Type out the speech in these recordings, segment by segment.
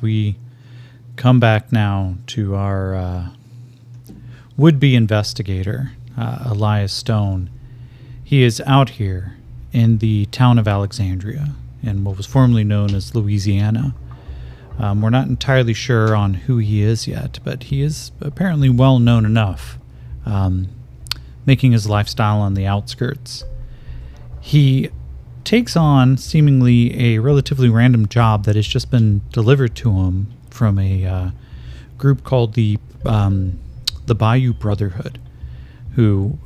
we come back now to our would-be investigator, Elias Stone. He is out here in the town of Alexandria, in what was formerly known as Louisiana. We're not entirely sure on who he is yet, but he is apparently well known enough, making his lifestyle on the outskirts. He takes on seemingly a relatively random job that has just been delivered to him from a group called the Bayou Brotherhood, who,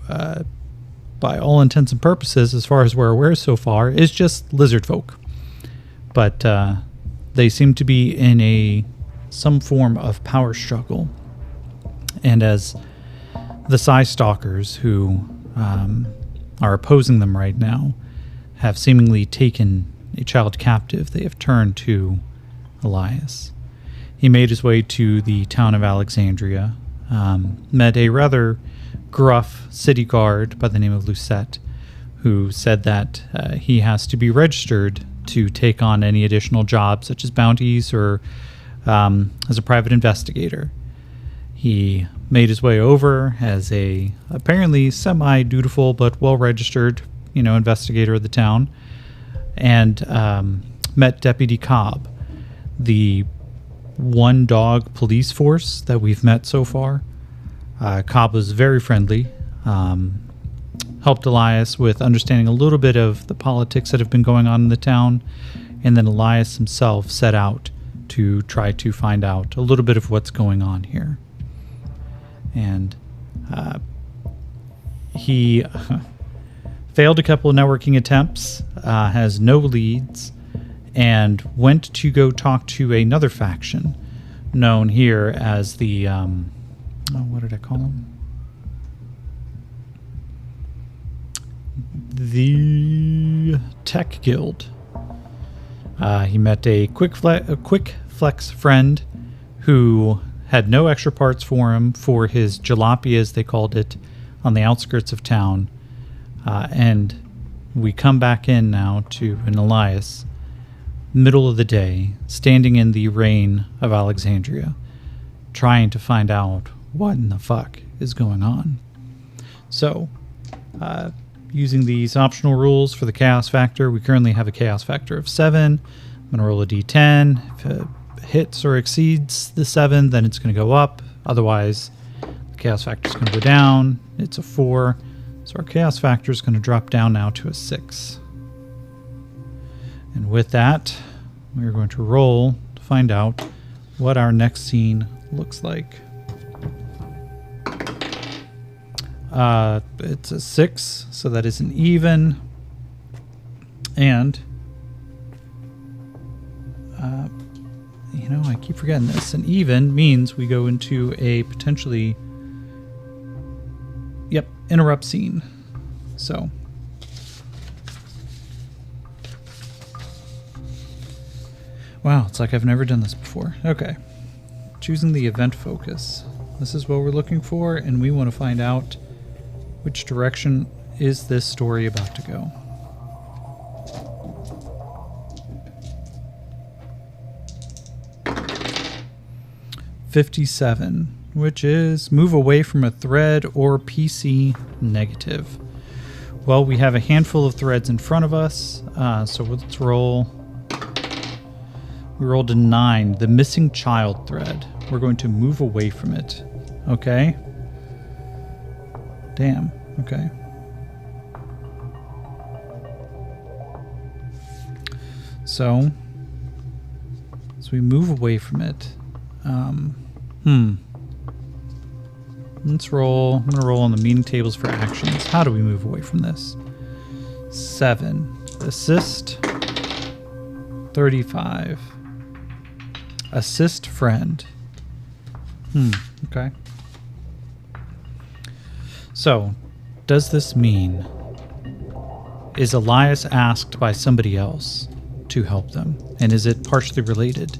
by all intents and purposes, as far as we're aware so far, is just lizard folk. But they seem to be in some form of power struggle. And as the psi-stalkers, who are opposing them right now, have seemingly taken a child captive, they have turned to Elias. He made his way to the town of Alexandria, met a rather gruff city guard by the name of Lucette, who said that he has to be registered to take on any additional jobs, such as bounties or as a private investigator. He made his way over as a apparently semi-dutiful but well-registered, investigator of the town, and met Deputy Cobb, the one-dog police force that we've met so far. Cobb was very friendly, helped Elias with understanding a little bit of the politics that have been going on in the town, and then Elias himself set out to try to find out a little bit of what's going on here. And he failed a couple of networking attempts, has no leads, and went to go talk to another faction known here as the what did I call them? The Tech Guild. He met a quick flex friend who had no extra parts for him for his jalopy, as they called it, on the outskirts of town. And we come back in now to an Elias, middle of the day, standing in the rain of Alexandria, trying to find out what in the fuck is going on. So, using these optional rules for the chaos factor, we currently have a chaos factor of 7. I'm going to roll a d10. If it hits or exceeds the 7, then it's going to go up. Otherwise, the chaos factor is going to go down. It's a 4. So our chaos factor is going to drop down now to a 6. And with that, we're going to roll to find out what our next scene looks like. It's a 6, so that is an even. And, I keep forgetting this. An even means we go into a potentially, interrupt scene. So, wow, it's like I've never done this before. Okay. Choosing the event focus. This is what we're looking for, and we want to find out which direction is this story about to go. $57, which is move away from a thread or PC negative. Well, we have a handful of threads in front of us, so let's roll. We rolled a 9, the missing child thread. We're going to move away from it. Okay. Damn. Okay. So, as we move away from it, let's roll. I'm going to roll on the meeting tables for actions. How do we move away from this? 7. Assist. 35. Assist friend. Okay. So, does this mean, is Elias asked by somebody else to help them? And is it partially related?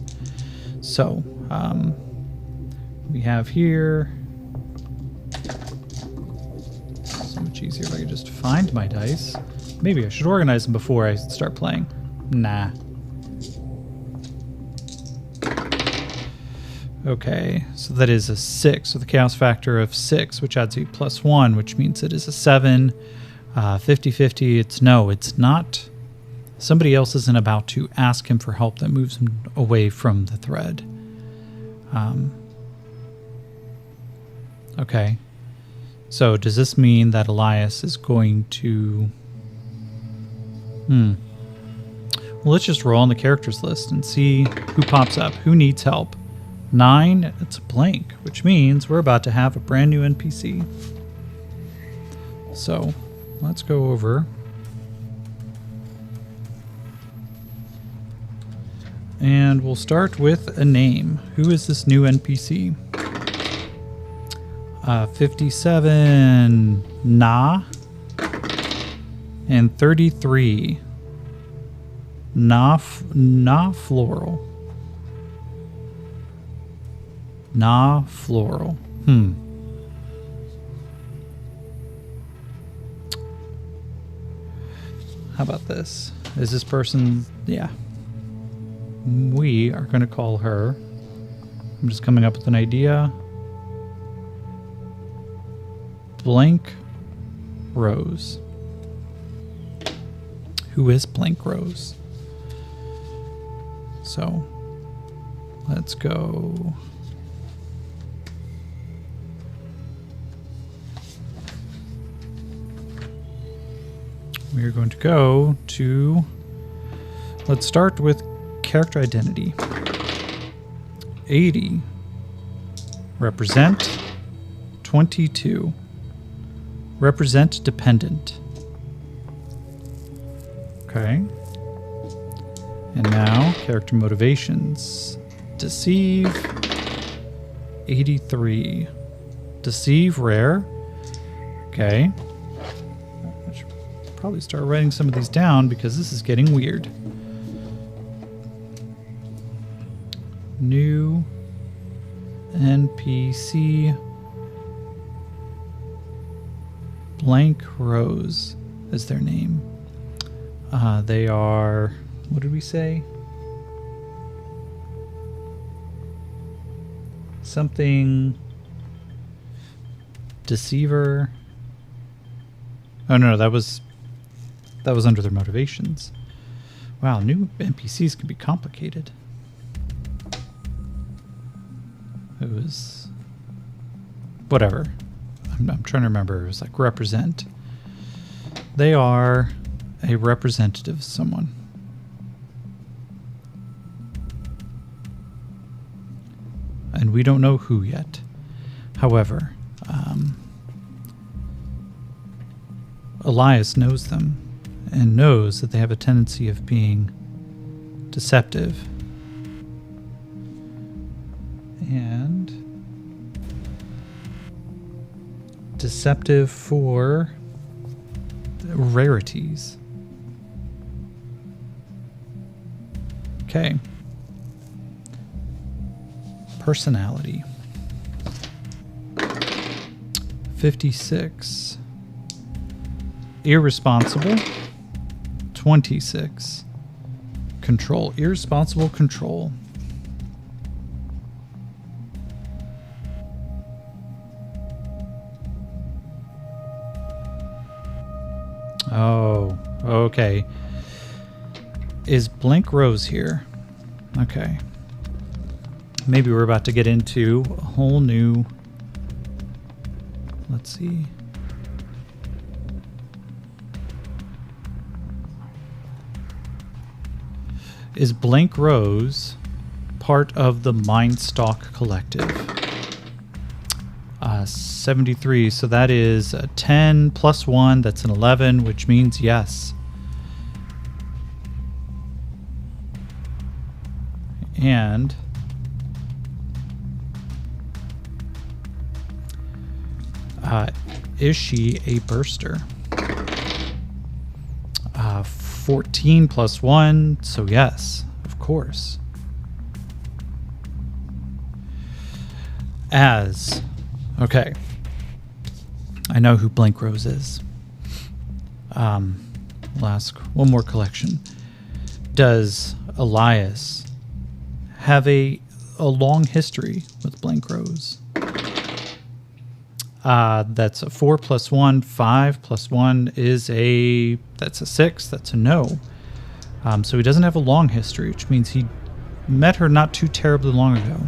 So, we have here, so much easier if I could just find my dice. Maybe I should organize them before I start playing. Nah. Okay, so that is a 6 with a chaos factor of 6, which adds a +1, which means it is a 7. 50-50, it's not. Somebody else isn't about to ask him for help that moves him away from the thread. Okay. So does this mean that Elias is going to... Well, let's just roll on the characters list and see who pops up. Who needs help? 9, it's a blank, which means we're about to have a brand new NPC. So let's go over. And we'll start with a name. Who is this new NPC? 57, Na. And 33, Na Floral. Na Floral. How about this? Is this person... Yeah. We are going to call her... I'm just coming up with an idea. Blank Rose. Who is Blank Rose? So, let's go... We're going to go to... Let's start with character identity. 80. Represent. 22. Represent dependent. Okay. And now, character motivations. Deceive. 83. Deceive rare. Okay. I should probably start writing some of these down because this is getting weird. New NPC. Blank Rose is their name. They are... What did we say? Something... Deceiver. Oh no, that was under their motivations. Wow, new NPCs can be complicated. It was... Whatever. I'm trying to remember. It was like represent. They are a representative of someone. And we don't know who yet. However, Elias knows them and knows that they have a tendency of being deceptive. And deceptive for rarities. Okay. Personality. 56. Irresponsible. 26. Control. Irresponsible control. Oh, okay. Is Blank Rose here? Okay. Maybe we're about to get into a whole new... Let's see. Is Blank Rose part of the Mindstalk Collective? 73, so that is a 10 plus 1, that's an 11, which means yes. And is she a burster? 14 plus 1, so yes, of course. As... Okay. I know who Blank Rose is. I'll ask one more collection. Does Elias have a a long history with Blank Rose. That's a 4 + 1. 5 + 1 is that's a 6. That's a no. So he doesn't have a long history, which means he met her not too terribly long ago.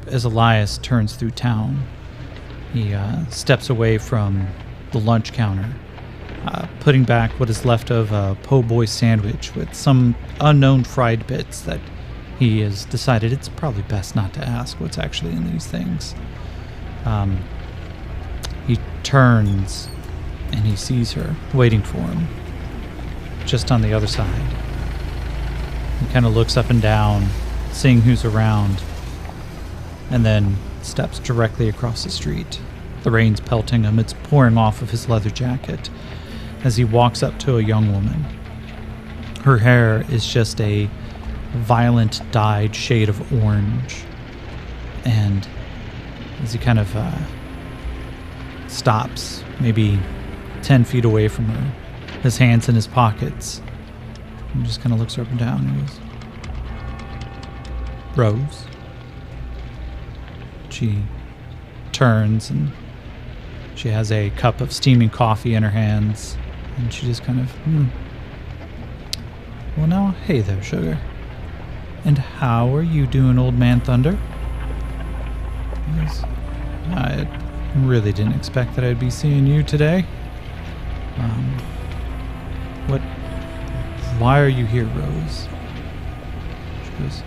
As Elias turns through town, he steps away from the lunch counter, putting back what is left of a po' boy sandwich with some unknown fried bits that he has decided it's probably best not to ask what's actually in these things. He turns and he sees her waiting for him just on the other side. He kind of looks up and down, seeing who's around, and then steps directly across the street. The rain's pelting him. It's pouring off of his leather jacket as he walks up to a young woman. Her hair is just a violent dyed shade of orange. And as he kind of stops, maybe 10 feet away from her, his hands in his pockets, and just kind of looks her up and down and goes, "Rose?" She turns and she has a cup of steaming coffee in her hands, and she just kind of, "Well now, hey there, sugar. And how are you doing, old man Thunder?" Yes. I really didn't expect that I'd be seeing you today. Why are you here, Rose? She goes,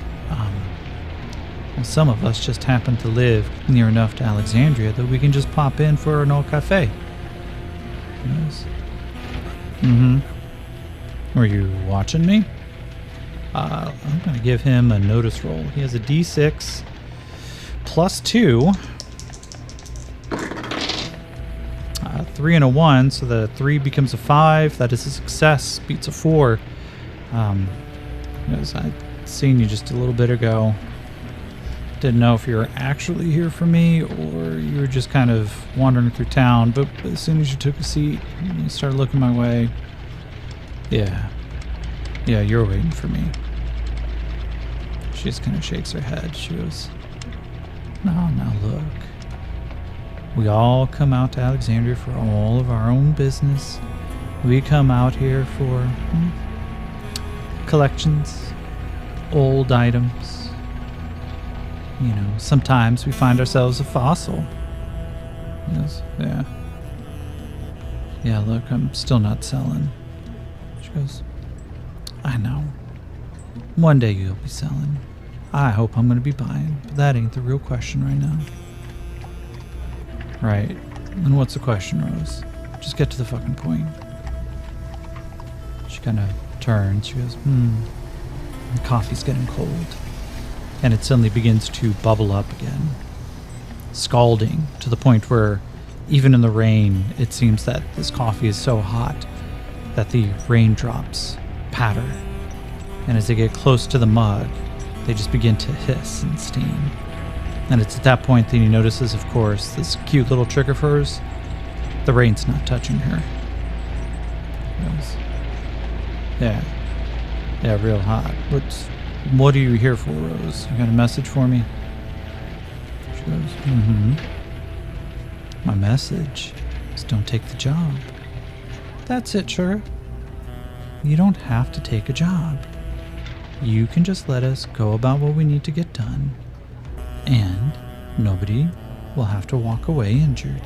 well, some of us just happen to live near enough to Alexandria that we can just pop in for an old cafe. Yes. Were you watching me? I'm going to give him a notice roll. He has a D6 plus 2. 3 and a 1, so the 3 becomes a 5. That is a success. Beats a 4. Because I'd seen you just a little bit ago. Didn't know if you were actually here for me or you were just kind of wandering through town. But as soon as you took a seat, you started looking my way. Yeah, you're waiting for me. She just kind of shakes her head. She goes, now look. We all come out to Alexandria for all of our own business. We come out here for collections, old items. You know, sometimes we find ourselves a fossil. Yes, yeah. Yeah, look, I'm still not selling. She goes, I know. One day you'll be selling. I hope I'm going to be buying, but that ain't the real question right now. Right. And what's the question, Rose? Just get to the fucking point. She kind of turns. She goes, The coffee's getting cold. And it suddenly begins to bubble up again. Scalding to the point where even in the rain, it seems that this coffee is so hot that the raindrops patter. And as they get close to the mug, they just begin to hiss and steam. And it's at that point that he notices, of course, this cute little trick of hers. The rain's not touching her. Yeah, real hot. What are you here for, Rose? You got a message for me? She goes, My message is don't take the job. That's it, sugar. You don't have to take a job. You can just let us go about what we need to get done. And nobody will have to walk away injured.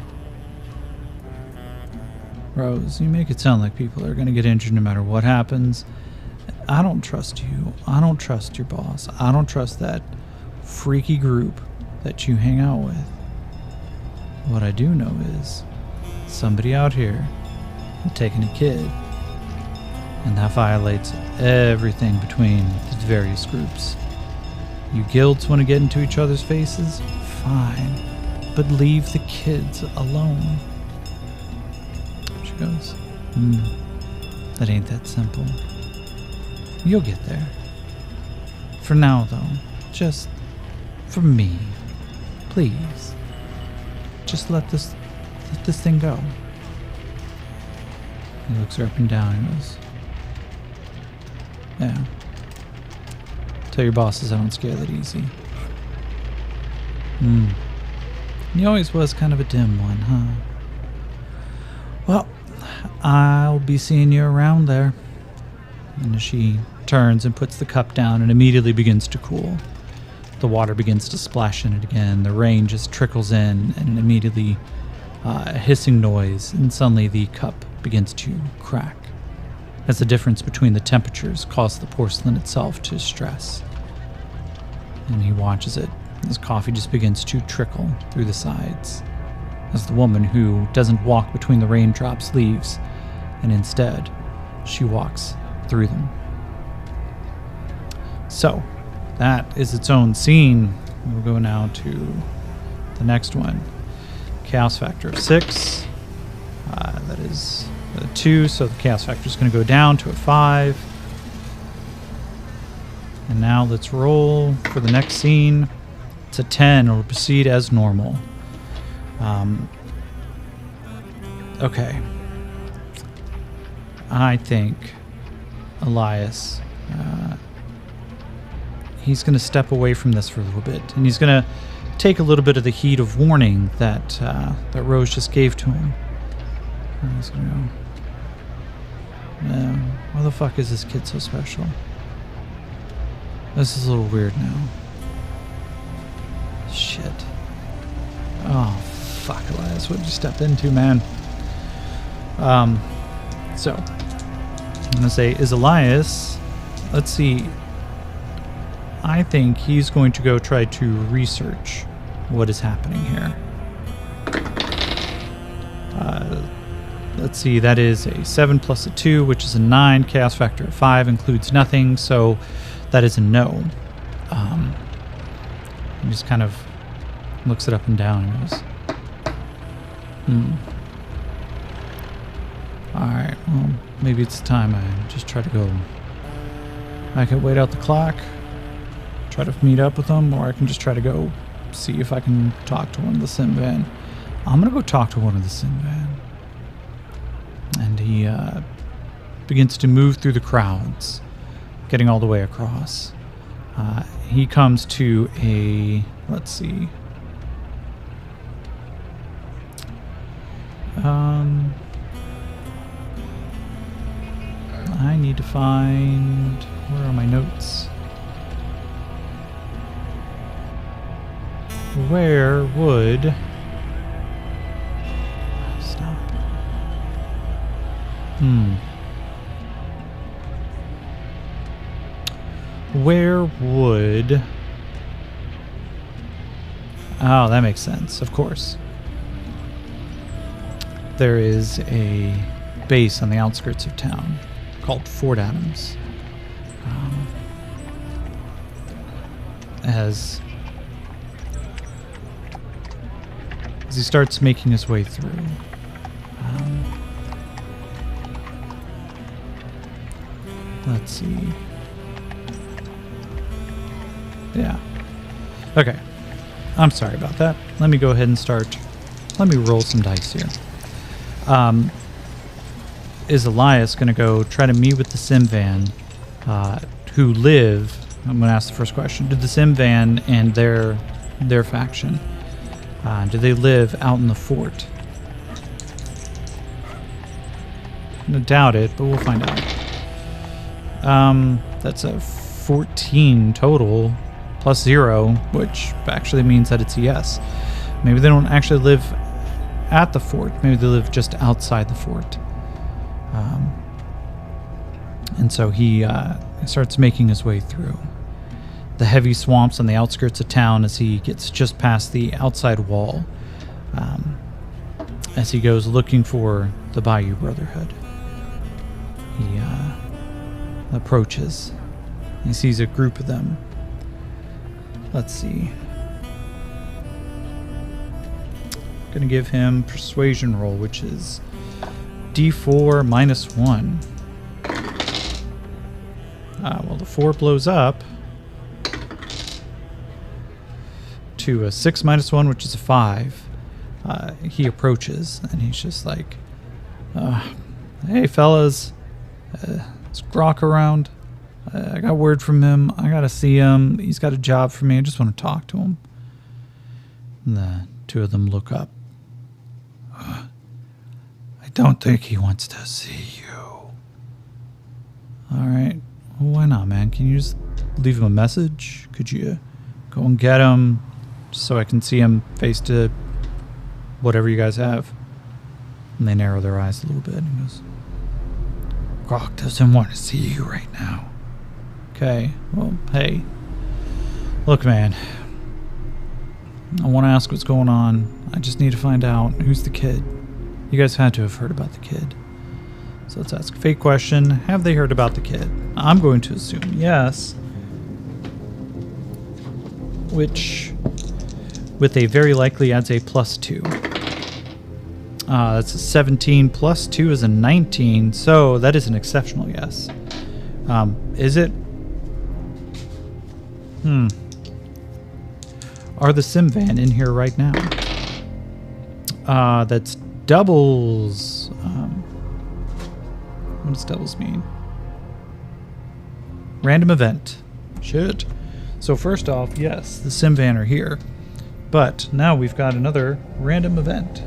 Rose, you make it sound like people are going to get injured no matter what happens. I don't trust you. I don't trust your boss. I don't trust that freaky group that you hang out with. What I do know is somebody out here is taking a kid, and that violates everything between the various groups. You guilds want to get into each other's faces? Fine. But leave the kids alone. She goes, that ain't that simple. You'll get there. For now, though, just for me, please, just let this thing go. He looks her up and down and goes, yeah. Tell your bosses I don't scare that easy. He always was kind of a dim one, huh? Well, I'll be seeing you around there. And she turns and puts the cup down and immediately begins to cool. The water begins to splash in it again. The rain just trickles in and immediately a hissing noise, and suddenly the cup begins to crack as the difference between the temperatures causes the porcelain itself to stress. And he watches it as coffee just begins to trickle through the sides as the woman who doesn't walk between the raindrops leaves, and instead she walks through them. So that is its own scene. We'll go now to the next one. Chaos factor of 6. That is a 2, so the chaos factor is going to go down to a 5. And now let's roll for the next scene. It's a 10. It'll proceed as normal. Okay. I think Elias, he's going to step away from this for a little bit, and he's going to take a little bit of the heat of warning that that Rose just gave to him. And he's going to go, why the fuck is this kid so special? This is a little weird now. Shit. Oh, fuck, Elias. What did you step into, man? So, I'm going to say, is Elias... Let's see. I think he's going to go try to research what is happening here. Let's see. That is a 7 plus a 2, which is a 9. Chaos factor of 5 includes nothing, so that is a no. He just kind of looks it up and down and goes, Alright, well, maybe it's time I just try to go. I can wait out the clock, try to meet up with them, or I can just try to go see if I can talk to one of the sim van. I'm going to go talk to one of the sim van. And he begins to move through the crowds, getting all the way across. He comes to a, let's see. I need to find, where are my notes? Where would, stop. Where would... Oh, that makes sense, of course. There is a base on the outskirts of town called Fort Adams. As he starts making his way through. Let's see. Yeah. Okay. I'm sorry about that. Let me go ahead and start. Let me roll some dice here. Is Elias going to go try to meet with the sim van who live... I'm going to ask the first question. Do the sim van and their faction, do they live out in the fort? I doubt it, but we'll find out. That's a 14 total plus 0, which actually means that it's a yes. Maybe they don't actually live at the fort. Maybe they live just outside the fort. And so he starts making his way through the heavy swamps on the outskirts of town as he gets just past the outside wall, as he goes looking for the Bayou Brotherhood. He approaches. He sees a group of them. Let's see. Gonna give him persuasion roll, which is D4 minus 1. Well, the 4 blows up to a 6 minus 1, which is a 5. He approaches, and he's just like, hey, fellas, is Grok around? I got word from him. I got to see him. He's got a job for me. I just want to talk to him. And the two of them look up. I don't think he wants to see you. All right. Well, why not, man? Can you just leave him a message? Could you go and get him just so I can see him face to whatever you guys have? And they narrow their eyes a little bit. And he goes, Grok doesn't want to see you right now. Okay. Well, hey. Look, man. I want to ask what's going on. I just need to find out who's the kid. You guys had to have heard about the kid. So let's ask a fake question. Have they heard about the kid? I'm going to assume yes. Which, with a very likely, adds a +2. That's a 17 plus 2 is a 19. So that is an exceptional yes. Is it? Are the sim van in here right now? That's doubles. What does doubles mean? Random event. Shit. So first off, yes, the sim van are here. But now we've got another random event.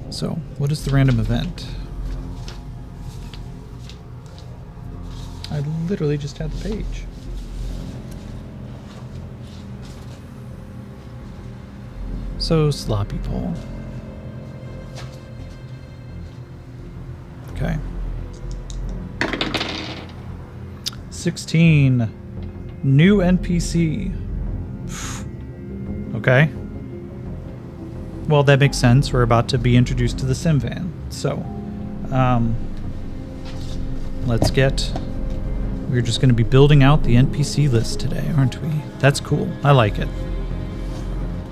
So what is the random event? I literally just had the page. So sloppy Paul. Okay. 16. New NPC. Okay. Well, that makes sense. We're about to be introduced to the sim van. So, let's get... We're just going to be building out the NPC list today, aren't we? That's cool. I like it.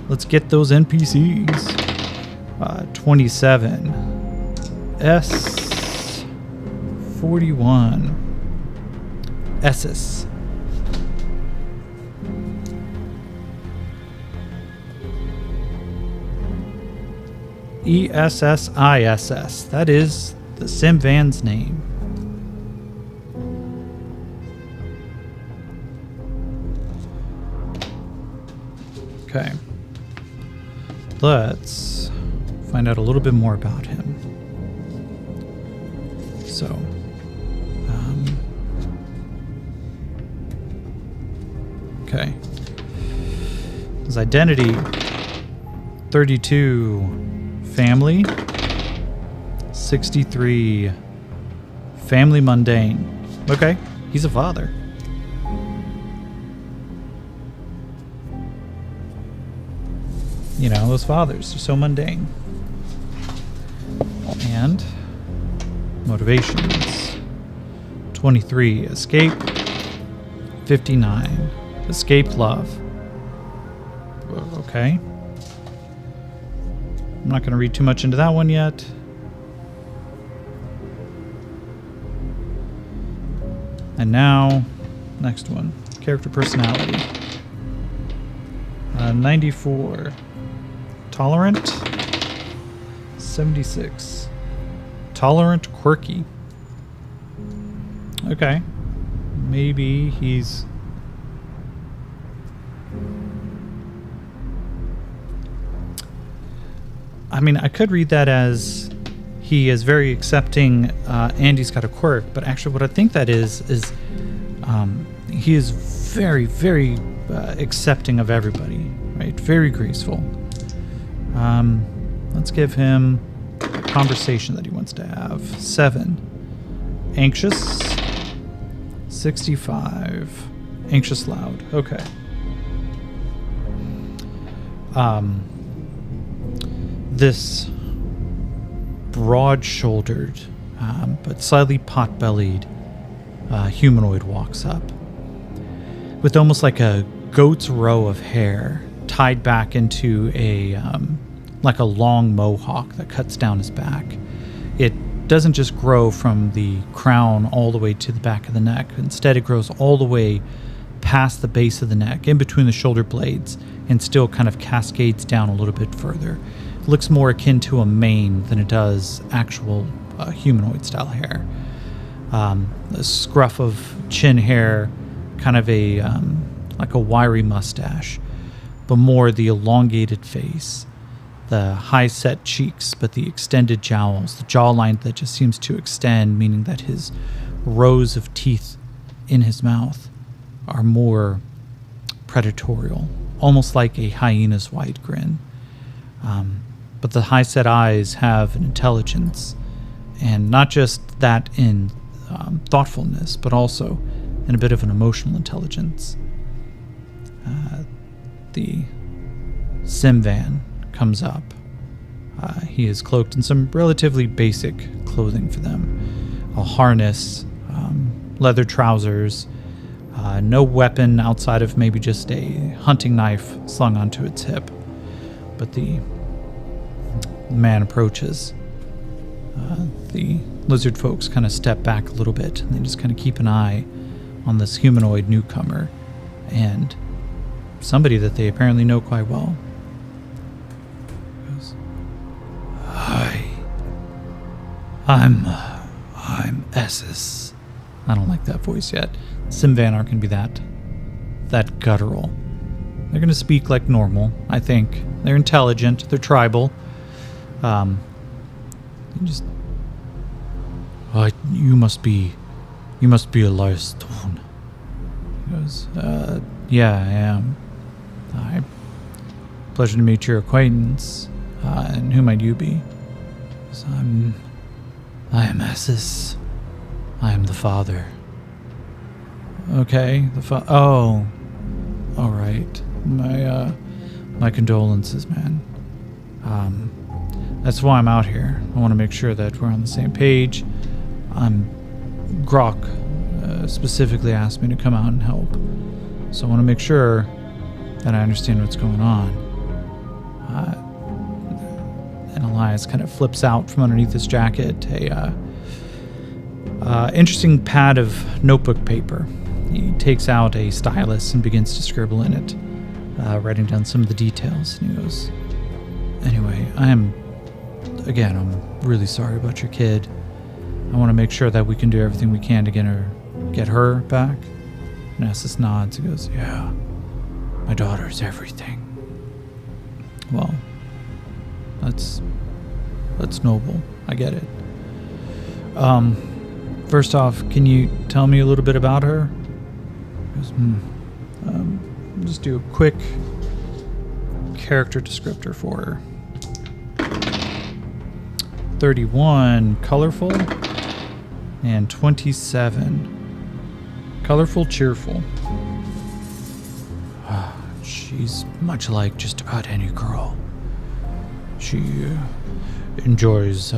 Let's get those NPCs. 27. S41. Esses. ESSISS. That is the sim van's name. Okay. Let's find out a little bit more about him. So, okay. His identity, 32, family, 63, family mundane. Okay, he's a father. You know, those fathers are so mundane. And motivations. 23, escape. 59, escape love. Okay. I'm not going to read too much into that one yet. And now, next one. Character personality. 94. Tolerant. 76. Tolerant, quirky. Okay. Maybe he's... I mean, I could read that as he is very accepting and he's got a quirk, but actually what I think that is he is very, very accepting of everybody, right? Very graceful. Let's give him a conversation that he wants to have. 7. Anxious. 65. Anxious loud. Okay. This broad-shouldered, but slightly pot-bellied humanoid walks up with almost like a goat's row of hair tied back into a like a long mohawk that cuts down his back. It doesn't just grow from the crown all the way to the back of the neck. Instead, it grows all the way past the base of the neck, in between the shoulder blades, and still kind of cascades down a little bit further. It looks more akin to a mane than it does actual humanoid-style hair. A scruff of chin hair, kind of a like a wiry mustache, but more the elongated face, the high-set cheeks, but the extended jowls, the jawline that just seems to extend, meaning that his rows of teeth in his mouth are more predatorial, almost like a hyena's wide grin. But the high-set eyes have an intelligence, and not just that in thoughtfulness, but also in a bit of an emotional intelligence. The sim van comes up. He is cloaked in some relatively basic clothing for them. A harness, leather trousers, no weapon outside of maybe just a hunting knife slung onto its hip. But the man approaches. The lizard folks kind of step back a little bit, and they just kind of keep an eye on this humanoid newcomer and somebody that they apparently know quite well. He goes, "Hi, I'm Essus." I don't like that voice yet. Simvan aren't going to be that guttural. They're going to speak like normal, I think. They're intelligent. They're tribal. Just, you must be Elias Stone. He goes, yeah, I am. Pleasure to meet your acquaintance. And who might you be? So I am Essus. I am the father. Okay, oh, all right. My condolences, man. That's why I'm out here. I want to make sure that we're on the same page. Grok specifically asked me to come out and help. So I want to make sure that I understand what's going on. And Elias kind of flips out from underneath his jacket a interesting pad of notebook paper. He takes out a stylus and begins to scribble in it, writing down some of the details. And he goes, "Anyway, I'm really sorry about your kid. I want to make sure that we can do everything we can to get her back." And Essus nods. He goes, "Yeah, my daughter's everything." Well, that's noble. I get it. First off, can you tell me a little bit about her? He goes, just do a quick character descriptor for her. 31 colorful and 27 colorful, cheerful. She's much like just about any girl. She enjoys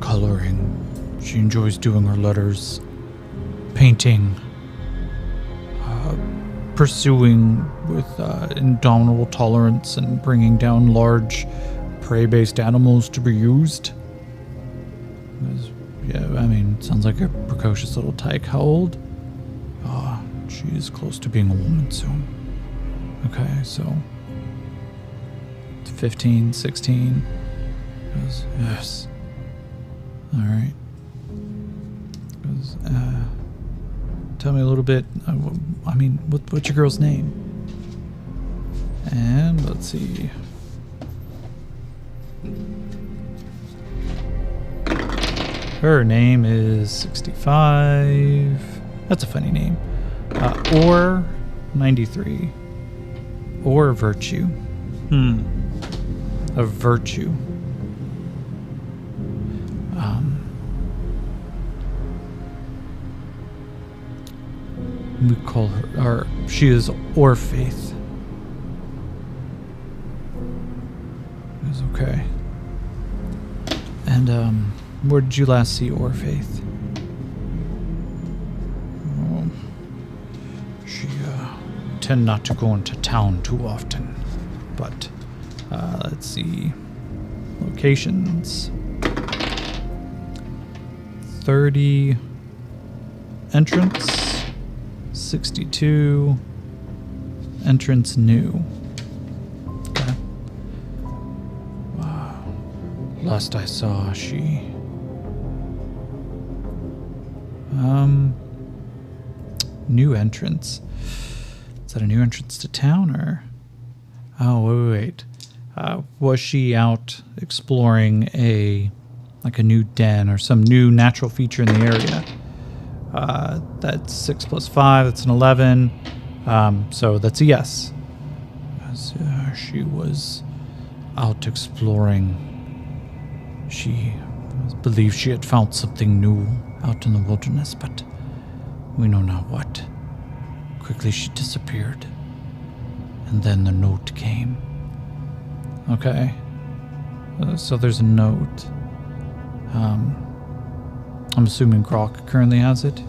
coloring. She enjoys doing her letters, painting, pursuing with indomitable tolerance and bringing down large prey-based animals to be used. Yeah, I mean, sounds like a precocious little tyke. How old? She's close to being a woman soon. Okay, so 15, 16. Goes, yes. All right. Goes, tell me a little bit. What's your girl's name? And let's see. Her name is 65. That's a funny name. Or 93. Or Virtue. A Virtue. We call her, she is Orfaith. It's okay. And, where did you last see Orfaith? She, tend not to go into town too often. But, let's see. Locations. 30 entrance. 62 entrance new. Okay. Wow. Last I saw, she New entrance. Is that a new entrance to town, or? Oh, wait. Was she out exploring a new den or some new natural feature in the area? That's 6 plus 5. That's an 11. So that's a yes. She was out exploring. She believed she had found something new out in the wilderness, but we know not what. Quickly she disappeared. And then the note came. Okay. So there's a note. I'm assuming Grok currently has it.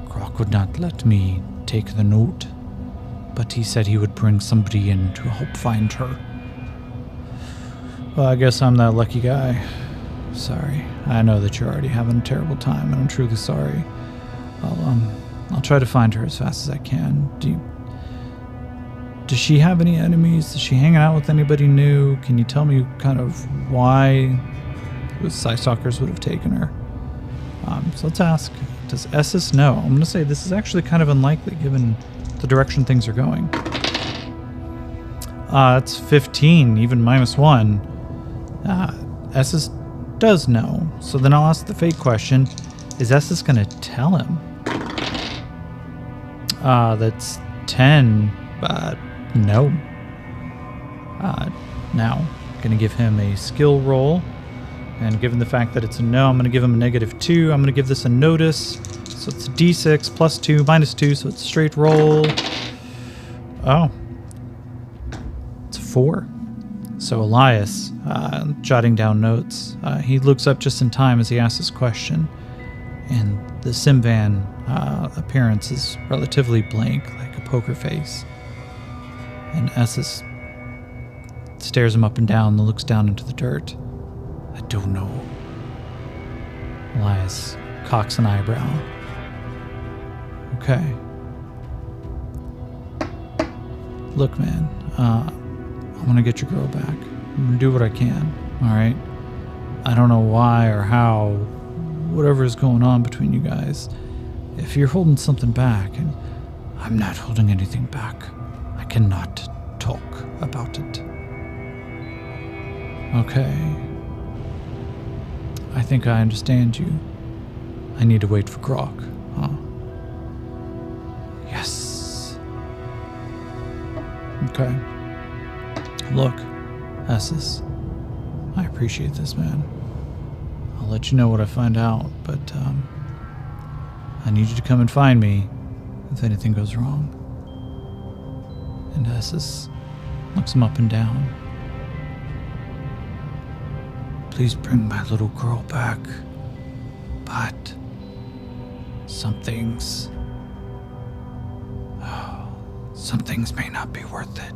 Grok would not let me take the note, but he said he would bring somebody in to help find her. Well, I guess I'm that lucky guy. Sorry. I know that you're already having a terrible time, and I'm truly sorry. I'll try to find her as fast as I can. Does she have any enemies? Is she hanging out with anybody new? Can you tell me kind of why the psi-stalkers would have taken her? So let's ask, does Essus know? I'm going to say this is actually kind of unlikely given the direction things are going. It's 15, even -1. Essus does know. So then I'll ask the fake question, is Essus going to tell him? That's 10, but no. Now, going to give him a skill roll. And given the fact that it's a no, I'm going to give him a -2. I'm going to give this a notice. So it's a d6 plus 2 minus 2, so it's a straight roll. Oh. It's a 4. So Elias, jotting down notes, he looks up just in time as he asks this question. And the Simvan appearance is relatively blank, like a poker face. And Essus stares him up and down and looks down into the dirt. I don't know. Elias cocks an eyebrow. Okay. Look, man, I'm gonna get your girl back. I'm gonna do what I can, alright? I don't know why or how, whatever is going on between you guys. If you're holding something back, and I'm not holding anything back, I cannot talk about it. Okay. I think I understand you. I need to wait for Grok, huh? Yes. Okay. Look, Essus, I appreciate this, man. I'll let you know what I find out, but I need you to come and find me if anything goes wrong. And Essus looks him up and down. Please bring my little girl back, but some things may not be worth it.